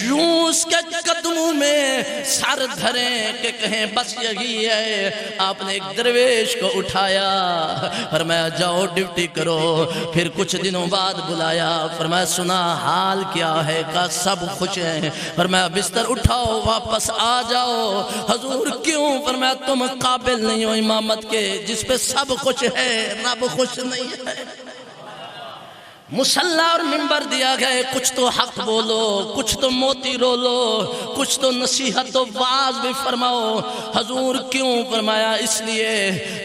یوں اس کے قدموں میں سر دھریں کہ کہیں بس یہی ہے. آپ نے ایک درویش کو اٹھایا، فرمایا جاؤ ڈیوٹی کرو. پھر کچھ دنوں بعد بلایا، فرمایا سنا حال کیا ہے؟ کہا سب خوش ہیں. فرمایا بستر اٹھاؤ واپس آ جاؤ. حضور کیوں؟ فرمایا تم قابل نہیں ہو امامت کے، جس پہ سب خوش ہے رب خوش نہیں ہے. مصلی اور منبر دیا گئے، کچھ تو حق بولو، کچھ تو موتی رولو، کچھ تو نصیحت و واعظ بھی فرماؤ. حضور کیوں؟ فرمایا اس لیے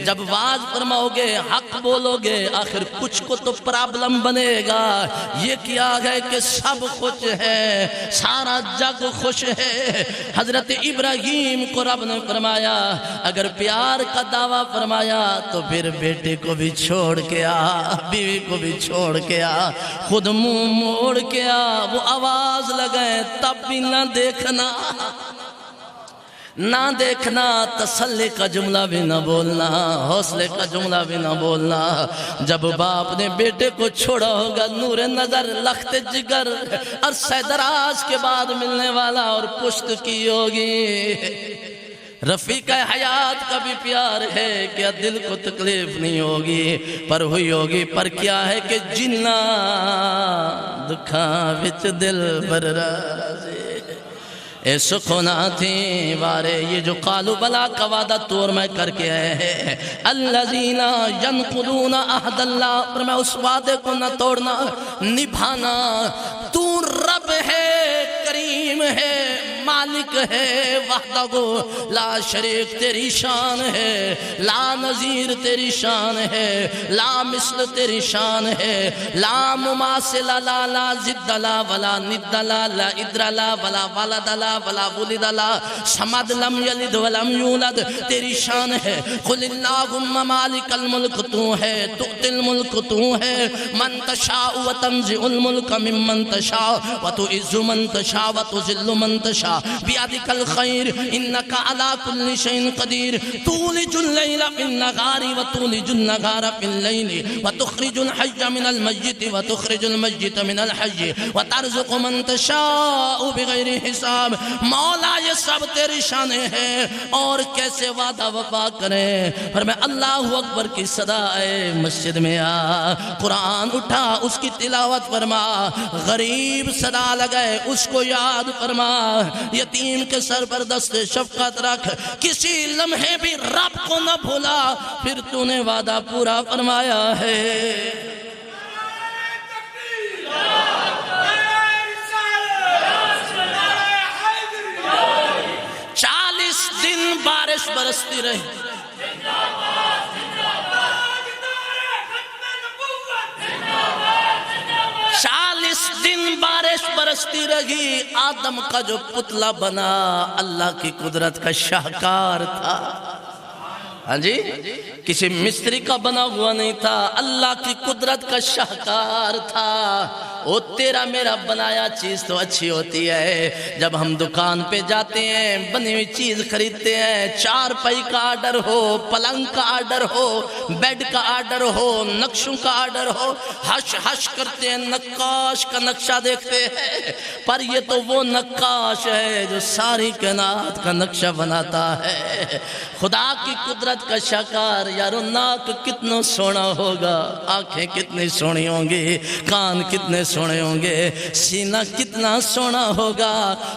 جب واعظ فرماؤ گے، حق بولو گے، آخر کچھ کو تو پرابلم بنے گا. یہ کیا گئے کہ سب خوش ہے، سارا جگ خوش ہے. حضرت ابراہیم کو رب نے فرمایا اگر پیار کا دعویٰ فرمایا تو پھر بیٹے کو بھی چھوڑ کے آ، بیوی کو بھی چھوڑ کے آ، خود منہ موڑ کے آ. وہ آواز لگائیں تب بھی نہ دیکھنا، نہ دیکھنا، تسلی کا جملہ بھی نہ بولنا، حوصلے کا جملہ بھی نہ بولنا. جب باپ نے بیٹے کو چھوڑا ہوگا، نور نظر، لخت جگر، عرصہ دراز کے بعد ملنے والا اور پشت کی ہوگی. رفیق حیات کا بھی پیار ہے، کیا دل کو تکلیف نہیں ہوگی؟ پر ہوئی ہوگی. پر کیا ہے کہ جنہ دکھا وچ دل بر راضی اے سکھونا تھی وارے. یہ جو قالو بلا کا وعدہ تو اور میں کر کے آئے ہیں، الذین ینقضون عہد اللہ، پر میں اس وعدے کو نہ توڑنا، نبھانا. تو رب ہے، کریم ہے، مالک ہے وحدہ لا شریک تیری شان ہے، لا نظیر تیری شان ہے، لا مثل تیری شان ہے، لا مماثل لا لا ضد لا ولا ند لا لا ادر لا ولا ولد لا ولا ولد لا صمد لم یلد ولم یولد تیری شان ہے۔ قل اللہم مالک الملک تو ہے، تؤتی الملک تو ہے، من تشاء وتنزع الملک ممن تشاء وتعز من تشاء وتذل من تشاء بیدک الخیر انک علی کل شیء قدیر تولج اللیل فی النہار وتولج النہار فی اللیل وتخرج الحی من المیت وتخرج المیت من الحی وترزق من تشاء بغیر حساب۔ مولا یہ سب تیری شانیں ہیں، اور کیسے وعدہ وفا کریں۔ فرمایا اللہ اکبر کی صدا آئے، مسجد میں آ، قرآن اٹھا اس کی تلاوت فرما، غریب صدا لگائے اس کو یاد فرما، یتیم کے سر پر دست شفقت رکھ، کسی لمحے بھی رب کو نہ بھولا، پھر تو نے وعدہ پورا فرمایا ہے۔ 40 دن بارش برستی رہی، 40 دن بارش برستی رہی۔ آدم کا جو پتلا بنا اللہ کی قدرت کا شاہکار تھا، ہاں جی، کسی مستری کا بنا ہوا نہیں تھا، اللہ کی قدرت کا شاہکار تھا۔ وہ تیرا میرا بنایا چیز تو اچھی ہوتی ہے، جب ہم دکان پہ جاتے ہیں بنی ہوئی چیز خریدتے ہیں، چار پائی کا آرڈر ہو، پلنگ کا آرڈر ہو، بیڈ کا آرڈر ہو، نقشوں کا آرڈر ہو، ہش ہش کرتے ہیں، نقاش کا نقشہ دیکھتے ہیں، پر یہ تو وہ نقاش ہے جو ساری کائنات کا نقشہ بناتا ہے۔ خدا کی قدرت کا شاہکار یارو، ناک کتنا سونا ہوگا، آنکھیں کتنی سونی ہوں گی، کان کتنے سونے ہوں گے، سینہ کتنا سونا ہوگا،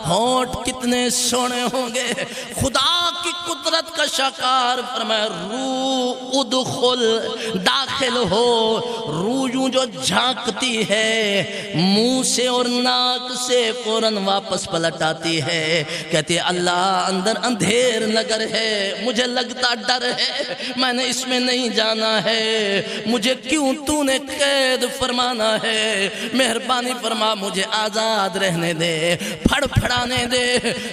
ہونٹ کتنے سونے ہوں گے۔ خدا کی قدرت کا شاہکار فرمایا روح ادخل، داخل ہو۔ روح یوں جو جھانکتی ہے منہ سے اور ناک سے فوراً واپس پلٹ آتی ہے، کہتی ہے اللہ اندر اندھیر نگر ہے، مجھے لگتا ڈر ہے، میں نے اس میں نہیں جانا ہے، مجھے کیوں تو نے قید فرمانا ہے، مہربانی فرما مجھے آزاد رہنے دے، پھڑ پھڑانے دے۔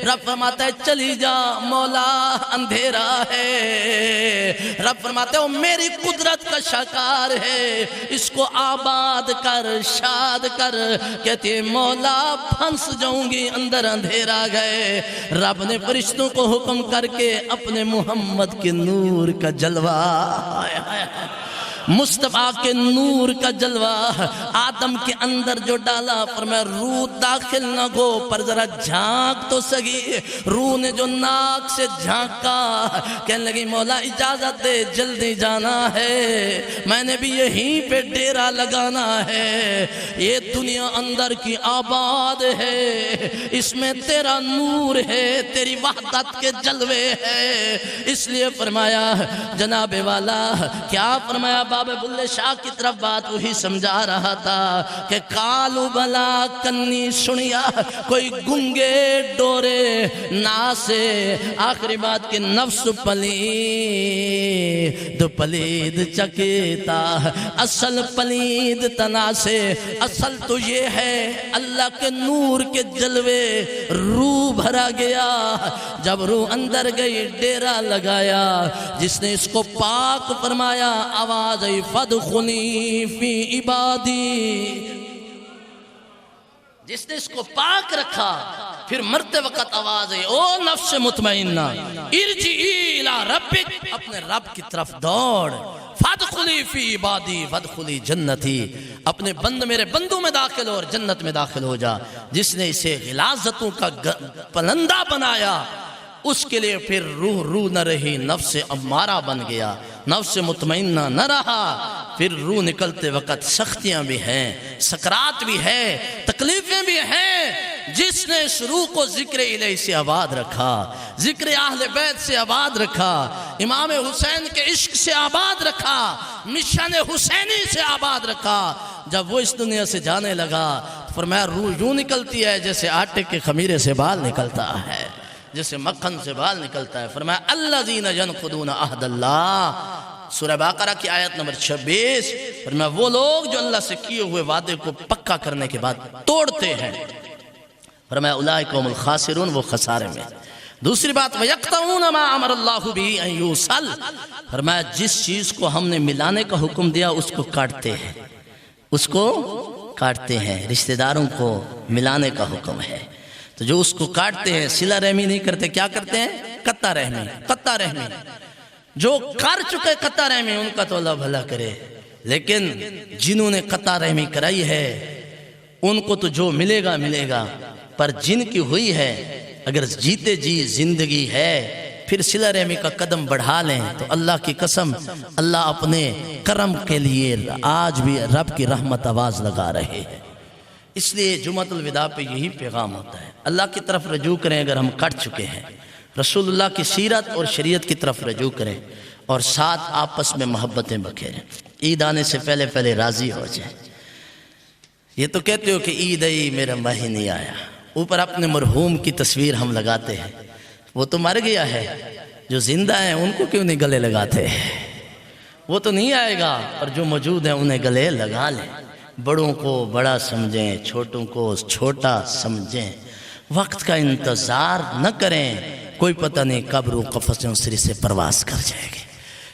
رب فرماتا ہے چلی جا مولا اندھیرا ہے، رب فرماتے ہو میری قدرت کا شاہکار ہے، اس کو آباد کر، شاد کر۔ کہتی ہے مولا پھنس جاؤں گی، اندر اندھیرا گئے۔ رب نے فرشتوں کو حکم کر کے اپنے محمد کے نور کا جلوہ، مصطفیٰ کے نور کا جلوہ آدم کے اندر جو ڈالا، فرمایا روح داخل نہ گو پر ذرا جھانک تو سگی۔ روح نے جو ناک سے جھانکا، کہنے لگی مولا اجازت دے، جلدی جانا ہے، میں نے بھی یہیں پہ ڈیرا لگانا ہے، یہ دنیا اندر کی آباد ہے، اس میں تیرا نور ہے، تیری وحدت کے جلوے ہے۔ اس لیے فرمایا جناب والا کیا فرمایا، بابا بلے شاہ کی طرف بات وہی سمجھا رہا تھا کہ کالو بلا کنی سنیا کوئی گنگے ڈورے ناسے، آخری بات کہ نفس پلید پلید چکیتا اصل پلید تناسے۔ اصل تو یہ ہے اللہ کے نور کے جلوے، روح بھرا گیا، جب روح اندر گئی ڈیرا لگایا، جس نے اس کو پاک فرمایا آواز فادخلی فی عبادی، جس نے اس کو پاک رکھا، پھر مرتے وقت آواز ہے او نفس مطمئنہ ارجعی الی ربک، اپنے رب کی طرف دوڑ، فادخلی فی عبادی فادخلی جنتی، اپنے بند میرے بندوں میں داخل ہو اور جنت میں داخل ہو جا۔ جس نے اسے غلاظتوں کا پلندہ بنایا، اس کے لیے پھر روح نہ رہی، نفس امارہ بن گیا، نفس مطمئنہ نہ رہا، پھر روح نکلتے وقت سختیاں بھی ہیں، سکرات بھی ہے، تکلیفیں بھی ہیں۔ جس نے اس روح کو ذکر الہی سے آباد رکھا، ذکر اہل بیت سے آباد رکھا، امام حسین کے عشق سے آباد رکھا، مشن حسینی سے آباد رکھا، جب وہ اس دنیا سے جانے لگا فرمایا روح یوں نکلتی ہے جیسے آٹے کے خمیرے سے بال نکلتا ہے، جیسے مکھن سے بال نکلتا ہے۔ فرمایا الذین ینقضون عہد اللہ، سورہ بقرہ کی آیت نمبر 26۔ فرمایا وہ لوگ جو اللہ سے کیے ہوئے وعدے کو پکا کرنے کے بعد توڑتے ہیں، فرمایا اولئک هم الخاسرون، وہ خسارے میں۔ دوسری بات وَيَقْطَعُونَ مَا أَمَرَ اللَّهُ بِهِ أَن يُوصَلَ، فرمایا جس چیز کو ہم نے ملانے کا حکم دیا اس کو کاٹتے ہیں، اس کو کاٹتے ہیں۔ رشتہ داروں کو ملانے کا حکم ہے تو جو اس کو کاٹتے ہیں، صلہ رحمی نہیں کرتے، کیا کرتے ہیں؟ قطع رحمی۔ قطع رحمی جو کر چکے قطع رحمی ان کا تو اللہ بھلا کرے، لیکن جنہوں نے قطع رحمی کرائی ہے ان کو تو جو ملے گا ملے گا، پر جن کی ہوئی ہے اگر جیتے جی زندگی ہے پھر صلہ رحمی کا قدم بڑھا لیں تو اللہ کی قسم اللہ اپنے کرم کے لیے آج بھی رب کی رحمت آواز لگا رہے ہیں۔ اس لیے جمعۃ الوداع پہ یہی پیغام ہوتا ہے، اللہ کی طرف رجوع کریں اگر ہم کٹ چکے ہیں، رسول اللہ کی سیرت اور شریعت کی طرف رجوع کریں، اور ساتھ آپس میں محبتیں بکھیریں۔ عید آنے سے پہلے پہلے راضی ہو جائیں۔ یہ تو کہتے ہو کہ عید آئی میرا ماہ نہیں آیا، اوپر اپنے مرحوم کی تصویر ہم لگاتے ہیں، وہ تو مر گیا ہے، جو زندہ ہیں ان کو کیوں نہیں گلے لگاتے؟ وہ تو نہیں آئے گا، اور جو موجود ہیں انہیں گلے لگا لیں۔ بڑوں کو بڑا سمجھیں، چھوٹوں کو چھوٹا سمجھیں، وقت کا انتظار نہ کریں، کوئی پتہ نہیں کب روح قفس انصری سے پرواز کر جائے گی۔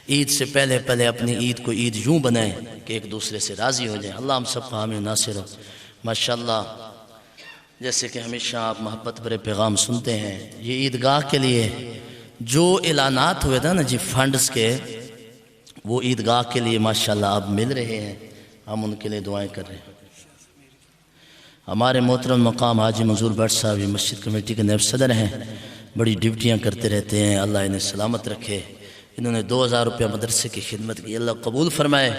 عید سے پہلے پہلے اپنی عید کو عید یوں بنائیں کہ ایک دوسرے سے راضی ہو جائیں۔ اللہ ہم سب کا حامی و ناصر ہو۔ ماشاءاللہ جیسے کہ ہمیشہ آپ محبت بھرے پیغام سنتے ہیں، یہ عیدگاہ کے لیے جو اعلانات ہوئے تھے نا جی فنڈز کے، وہ عیدگاہ کے لیے ماشاءاللہ اب مل رہے ہیں، ہم ان کے لیے دعائیں کر رہے ہیں۔ ہمارے محترم مقام حاجی منظور بٹ صاحب یہ مسجد کمیٹی کے نائب صدر ہیں، بڑی ڈیوٹیاں کرتے رہتے ہیں، اللہ انہیں سلامت رکھے۔ انہوں نے 2000 روپیہ مدرسے کی خدمت کی، اللہ قبول فرمائے۔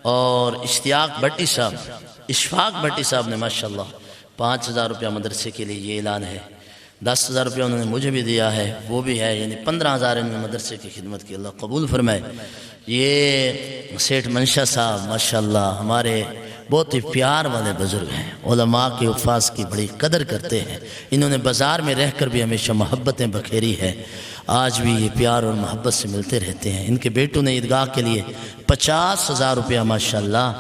اور اشفاق بھٹی صاحب نے ماشاءاللہ 5000 روپیہ مدرسے کے لیے، یہ اعلان ہے۔ 10000 روپیہ انہوں نے مجھے بھی دیا ہے، وہ بھی ہے، یعنی 15000 انہوں نے مدرسے کی خدمت کی، اللہ قبول فرمائے۔ یہ سیٹھ منشا صاحب ماشاءاللہ ہمارے بہت ہی پیار والے بزرگ ہیں، علماء کے الفاظ کی بڑی قدر کرتے ہیں، انہوں نے بازار میں رہ کر بھی ہمیشہ محبتیں بکھیری ہے، آج بھی یہ پیار اور محبت سے ملتے رہتے ہیں۔ ان کے بیٹوں نے عیدگاہ کے لیے 50000 روپیہ ماشاءاللہ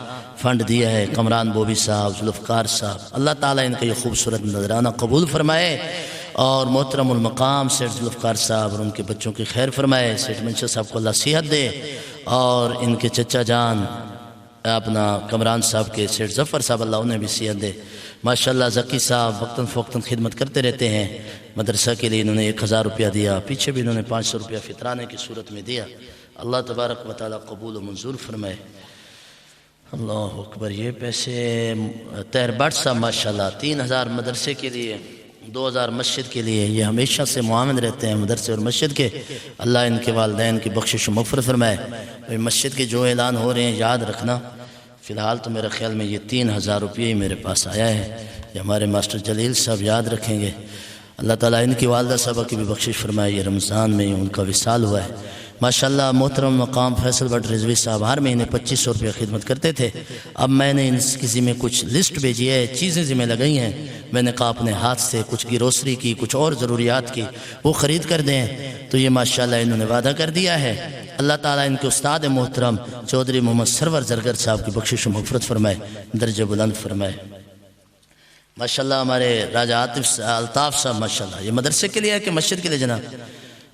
فنڈ دیا ہے، کمران بوبی صاحب، ذوالفقار صاحب، اللہ تعالیٰ ان کا یہ خوبصورت نذرانہ قبول فرمائے، اور محترم المقام سیٹھ ذوالفقار صاحب اور ان کے بچوں کی خیر فرمائے۔ سیٹھ منشا صاحب کو اللہ صحت دے، اور ان کے چچا جان اپنا کمران صاحب کے سیٹھ ظفر صاحب اللہ انہیں بھی صحت دے۔ ماشاءاللہ ذکی صاحب وقتاً فوقتاً خدمت کرتے رہتے ہیں، مدرسہ کے لیے انہوں نے 1000 روپیہ دیا، پیچھے بھی انہوں نے 500 روپیہ فطرانے کی صورت میں دیا، اللہ تبارک و تعالیٰ قبول و منظور فرمائے۔ اللہ اکبر۔ یہ پیسے طاہر بٹ صاحب ماشاءاللہ 3000 مدرسے کے لیے، 2000 مسجد کے لیے، یہ ہمیشہ سے معاون رہتے ہیں مدرسے اور مسجد کے، اللہ ان کے والدین کی بخشش و مغفرت فرمائے۔ مسجد کے جو اعلان ہو رہے ہیں یاد رکھنا، فی الحال تو میرے خیال میں یہ 3000 روپیہ ہی میرے پاس آیا ہے، یہ ہمارے ماسٹر جلیل صاحب یاد رکھیں گے، اللہ تعالیٰ ان کی والدہ صاحبہ کی بھی بخشش فرمائے۔ یہ رمضان میں ان کا وصال ہوا ہے ماشاءاللہ۔ محترم مقام فیصل بٹ رضوی صاحب ہر مہینے 2500 روپیہ خدمت کرتے تھے، اب میں نے کسی میں کچھ لسٹ بھیجی ہے، چیزیں ذمہ لگئی ہیں، میں نے کہا اپنے ہاتھ سے کچھ گروسری کی، کچھ اور ضروریات کی وہ خرید کر دیں، تو یہ ماشاءاللہ انہوں نے وعدہ کر دیا ہے۔ اللہ تعالیٰ ان کے استاد محترم چودھری محمد سرور زرگر صاحب کی بخشش و مغفرت فرمائے، درجہ بلند فرمائے۔ ماشاءاللہ ہمارے راجہ الطاف صاحب ماشاءاللہ یہ مدرسے کے لیے ہے کہ مسجد کے لیے؟ جناب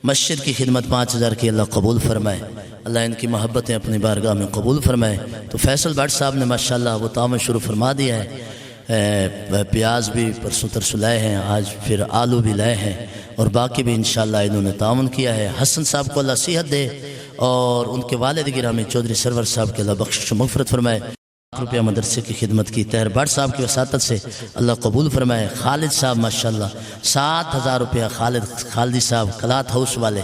مسجد کی خدمت 5000 کی، اللہ قبول فرمائے، اللہ ان کی محبتیں اپنی بارگاہ میں قبول فرمائے۔ تو فیصل بٹ صاحب نے ماشاءاللہ وہ تعاون شروع فرما دیا ہے، پیاز بھی پرسوں ترسوں لائے ہیں، آج پھر آلو بھی لائے ہیں، اور باقی بھی انشاءاللہ انہوں نے تعاون کیا ہے۔ حسن صاحب کو اللہ صحت دے، اور ان کے والد گرامی چودھری سرور صاحب کے اللہ بخشش و مغفرت فرمائے۔ روپیہ مدرسے کی خدمت کی طاہر بٹ صاحب کی وساطت سے، اللہ قبول فرمائے۔ خالد صاحب ماشاءاللہ 7000 روپیہ، خالدی صاحب کلات ہاؤس والے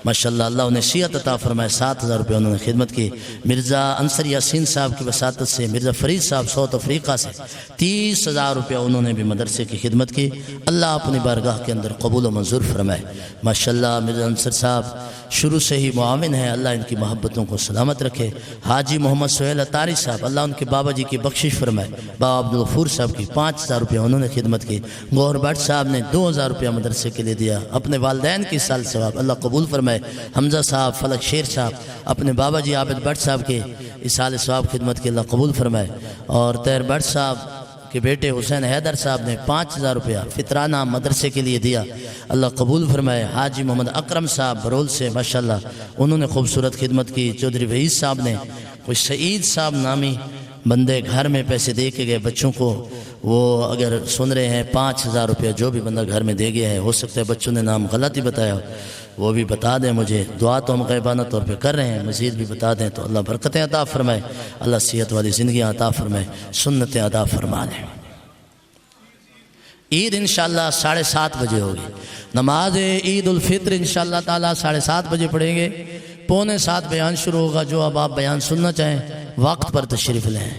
ماشاءاللہ اللہ انہیں صحت عطا فرمائے، 7000 روپیہ انہوں نے خدمت کی۔ مرزا انصر یاسین صاحب کی وساطت سے مرزا فرید صاحب ساؤتھ افریقہ سے 30000 روپیہ انہوں نے بھی مدرسے کی خدمت کی، اللہ اپنی بارگاہ کے اندر قبول و منظور فرمائے۔ ماشاءاللہ مرزا انصر صاحب شروع سے ہی معاون ہیں، اللہ ان کی محبتوں کو سلامت رکھے۔ حاجی محمد سہیل اتاری صاحب، اللہ ان کے بابا جی کی بخشش فرمائے۔ بابا عبدالغفور صاحب کی 5000 روپیہ انہوں نے خدمت کی۔ گوہر بٹ صاحب نے 2000 روپیہ مدرسے کے لیے دیا، اپنے والدین کی سال ثواب اللہ قبول فرمائے۔ حمزہ صاحب، فلک شیر صاحب، اپنے بابا جی عابد بٹ صاحب کے سال ثواب خدمت کی اللہ قبول فرمائے۔ اور طاہر بٹ صاحب کے بیٹے حسین حیدر صاحب نے 5000 روپیہ فطرانہ مدرسے کے لیے دیا، اللہ قبول فرمائے۔ حاجی محمد اکرم صاحب برول سے ماشاءاللہ انہوں نے خوبصورت خدمت کی۔ چودھری وحید صاحب نے، کوئی سعید صاحب نامی بندے گھر میں پیسے دے کے گئے بچوں کو، وہ اگر سن رہے ہیں 5000 روپیہ جو بھی بندہ گھر میں دے گیا ہے، ہو سکتا ہے بچوں نے نام غلط ہی بتایا، وہ بھی بتا دیں مجھے، دعا تو ہم غیبانہ طور پہ کر رہے ہیں، مزید بھی بتا دیں تو اللہ برکتیں عطا فرمائے، اللہ صحت والی زندگیاں عطا فرمائے، سنتیں عطا فرما لیں۔ عید انشاءاللہ 7:30 بجے ہوگی، نماز عید الفطر انشاءاللہ تعالیٰ 7:30 بجے پڑھیں گے، 6:45 بیان شروع ہوگا۔ جو اب آپ بیان سننا چاہیں وقت پر تشریف لیں۔